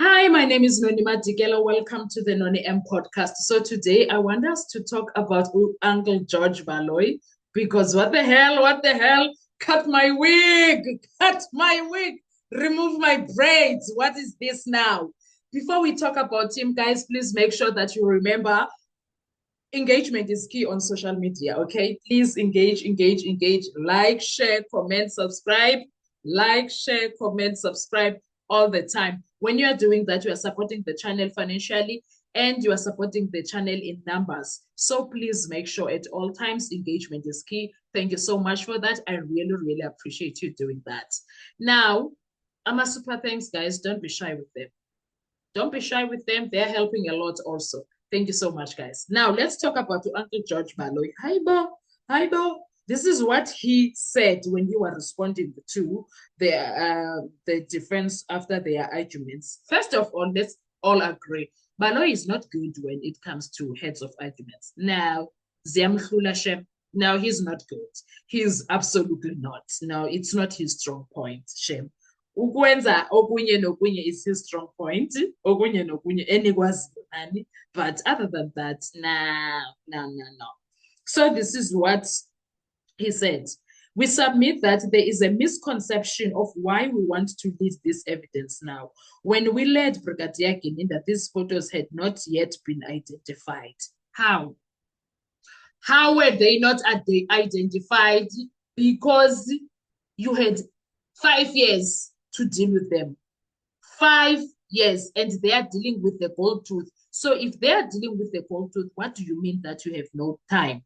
Hi, my name is Noni Madikela. Welcome to the Noni M podcast. So today I want us to talk about Uncle George Baloyi because what the hell? Cut my wig, remove my braids. What is this now? Before we talk about him, guys, please make sure that you remember engagement is key on social media, okay? Please engage. Like, share, comment, subscribe. Like, share, comment, subscribe all the time. When you are doing that, you are supporting the channel financially and you are supporting the channel in numbers. So please make sure at all times engagement is key. Thank you so much for that. I really appreciate you doing that. Now, I'm a super thanks, guys. Don't be shy with them. Don't be shy with them. They're helping a lot also. Thank you so much, guys. Now, let's talk about Uncle George Baloyi. Hi, Bo. Hi, Bo. This is what he said when you were responding to the defense after their arguments. First of all, let's all agree. Baloyi is not good when it comes to heads of arguments. Now, Ziamhula Shem, now he's not good. He's absolutely not. Now, it's not his strong point, Shem. Ukwenza okunye nokunye is his strong point. Okunye nokunye enikwaziyo nani. But other than that, no. So this is what he said. We submit that there is a misconception of why we want to lead this evidence now. When we led Brigadier Gininda, these photos had not yet been identified. How? How were they not identified? Because you had 5 years to deal with them. 5 years, and they are dealing with the gold tooth. So if they are dealing with the gold tooth, what do you mean that you have no time?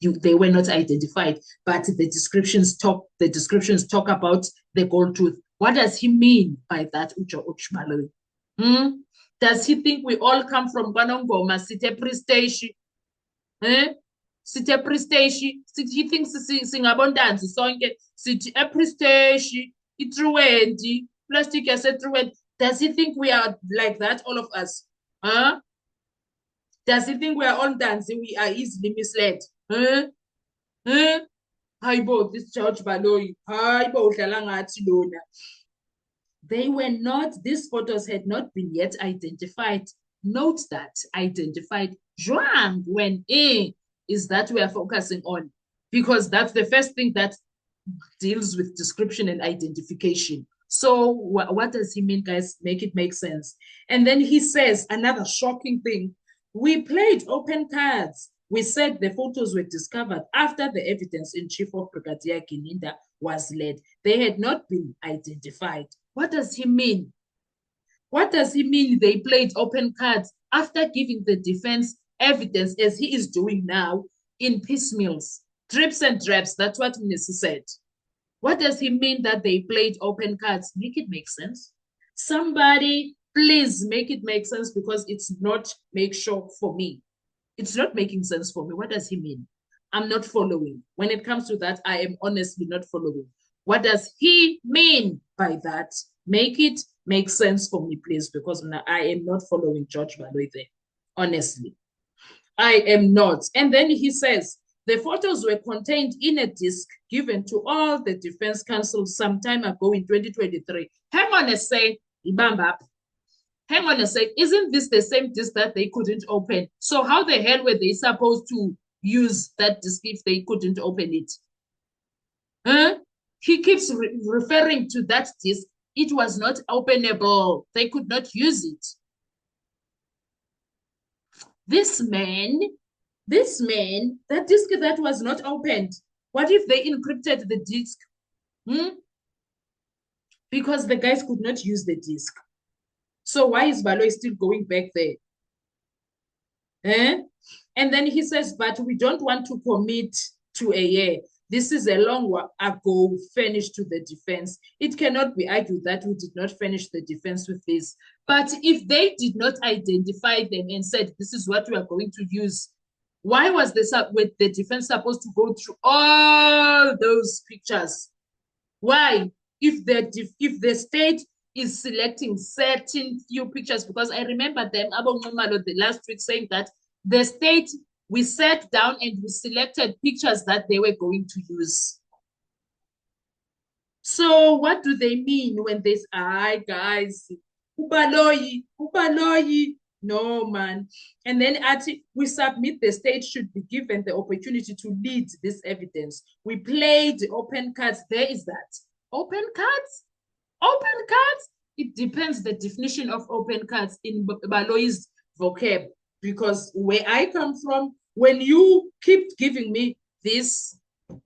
They were not identified, but the descriptions talk about the gold tooth. What does he mean by that, Ujo Baloyi? Does he think we all come from Kwanongoma, Site Pristeshi? Site Pristeshi? He thinks singabondanzi sonke, Site Pristeshi, itruwendi, plastic yasetruwendi. Does he think we are like that, all of us? Huh? Does he think we are all dancing? We are easily misled. Huh? Huh? Hayibo, this George Baloyi. Hayibo, lona. They were not, these photos had not been yet identified. Note that identified. Zhuang when is that we are focusing on, because that's the first thing that deals with description and identification. So what does he mean, guys? Make it make sense. And then he says another shocking thing. We played open cards. We said the photos were discovered after the evidence in chief of Brigadier Gininda was led. They had not been identified. What does he mean? What does he mean they played open cards after giving the defense evidence as he is doing now in piecemeals? Drips and drabs, that's what Mnisi said. What does he mean that they played open cards? Make it make sense. Somebody, please make it make sense, because it's not make sure for me. It's not making sense for me. What does he mean? I'm not following. When it comes to that, I am honestly not following. What does he mean by that? Make it make sense for me, please, because I am not following George Baloyi there. Honestly, I am not. And then he says, the photos were contained in a disc given to all the defense counsel some time ago in 2023. Hang on a sec, Ibamba. Hang on a sec. Isn't this the same disc that they couldn't open? So how the hell were they supposed to use that disc if they couldn't open it? Huh? He keeps referring to that disc. It was not openable. They could not use it. This man, that disk that was not opened, what if they encrypted the disk? Because the guys could not use the disk. So why is Baloyi still going back there? And then he says, but we don't want to commit to a year. This is a long ago furnished to the defense. It cannot be argued that we did not furnish the defense with this. But if they did not identify them and said, this is what we are going to use, why was the defense supposed to go through all those pictures? Why? If the state is selecting certain few pictures, because I remember them, the last week saying that the state, we sat down and we selected pictures that they were going to use. So what do they mean when they say, guys, Ubaloyi. No, man. And then we submit the state should be given the opportunity to lead this evidence. We played open cards. There is that. Open cards? Open cards? It depends the definition of open cards in Baloyi's vocab. Because where I come from, when you keep giving me this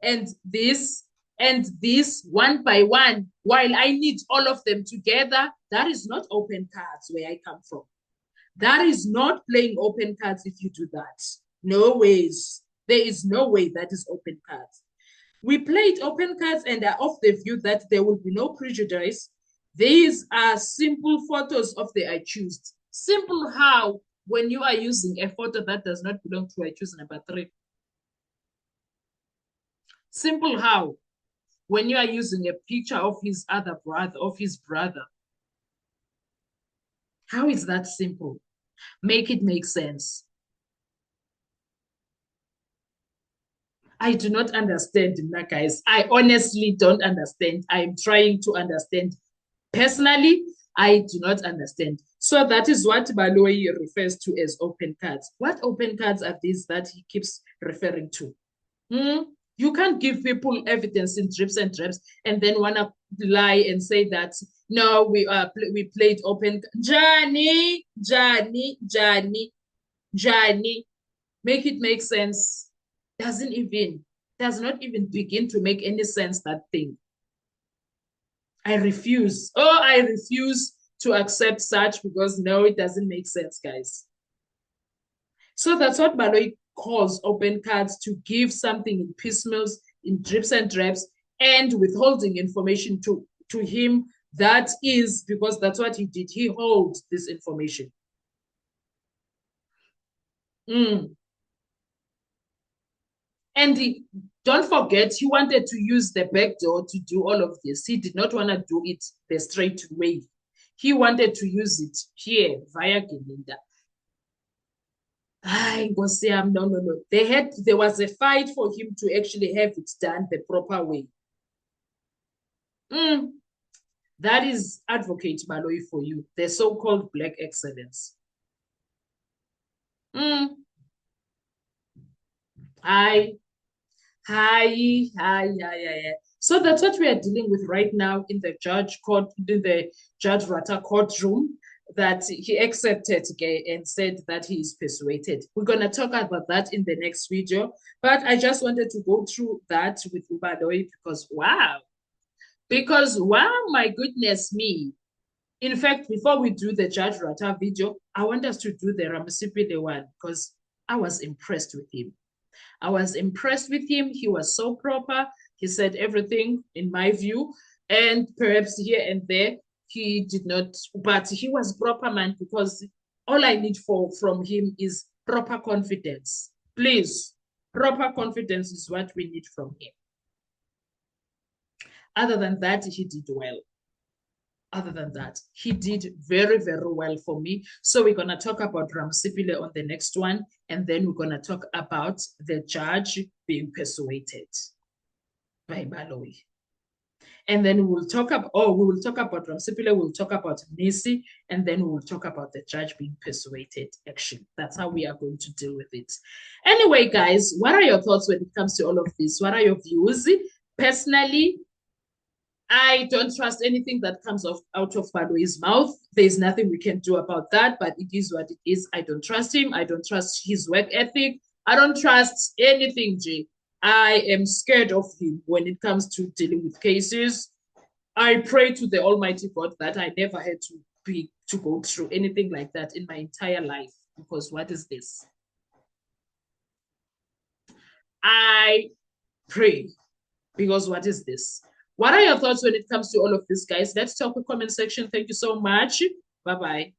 and this and this one by one, while I need all of them together, that is not open cards where I come from. That is not playing open cards if you do that. No ways. There is no way that is open cards. We played open cards and are of the view that there will be no prejudice. These are simple photos of the accused. Simple how? When you are using a photo that does not belong to accused number 3. Simple how? When you are using a picture of his other brother, of his brother. How is that simple? Make it make sense. I do not understand, guys. I honestly don't understand. I'm trying to understand. Personally, I do not understand. So that is what Baloyi refers to as open cards. What open cards are these that he keeps referring to? You can't give people evidence in drips and drabs and then want to lie and say that, no, we played open. Johnny. Make it make sense. Does not even begin to make any sense, that thing. I refuse. I refuse to accept such, because no, it doesn't make sense, guys. So that's what Baloyi calls open cards, to give something in piecemeals, in drips and drabs, and withholding information to him. That is because that's what he did. He holds this information. And don't forget, he wanted to use the back door to do all of this. He did not want to do it the straight way. He wanted to use it here via Gelinda. No. There was a fight for him to actually have it done the proper way. That is Advocate Baloyi for you, the so-called black excellence. Hi. So that's what we are dealing with right now in the Judge Ratta courtroom, that he accepted and said that he is persuaded. We're going to talk about that in the next video, but I just wanted to go through that with Baloyi because wow, my goodness me. In fact, before we do the Judge Ratta video, I want us to do the Ramasipile one, because I was impressed with him. He was so proper. He said everything, in my view, and perhaps here and there he did not, but he was proper, man, because all I need from him is proper confidence. Please, proper confidence is what we need from him. Other than that, he did well. He did very, very well for me. So we're going to talk about Ramasipile on the next one, and then we're going to talk about the judge being persuaded by Baloyi. And then we will talk about Ramasipile, we'll talk about Nisi, and then we'll talk about the judge being persuaded. Actually, that's how we are going to deal with it. Anyway, guys, what are your thoughts when it comes to all of this? What are your views? Personally, I don't trust anything that comes out of Baloyi's mouth. There's nothing we can do about that, but it is what it is. I don't trust him. I don't trust his work ethic. I don't trust anything, Jay. I am scared of him when it comes to dealing with cases. I pray to the Almighty God that I never had to go through anything like that in my entire life, because what is this? I pray, because what is this? What are your thoughts when it comes to all of this, guys? Let's talk in the comment section. Thank you so much. Bye-bye.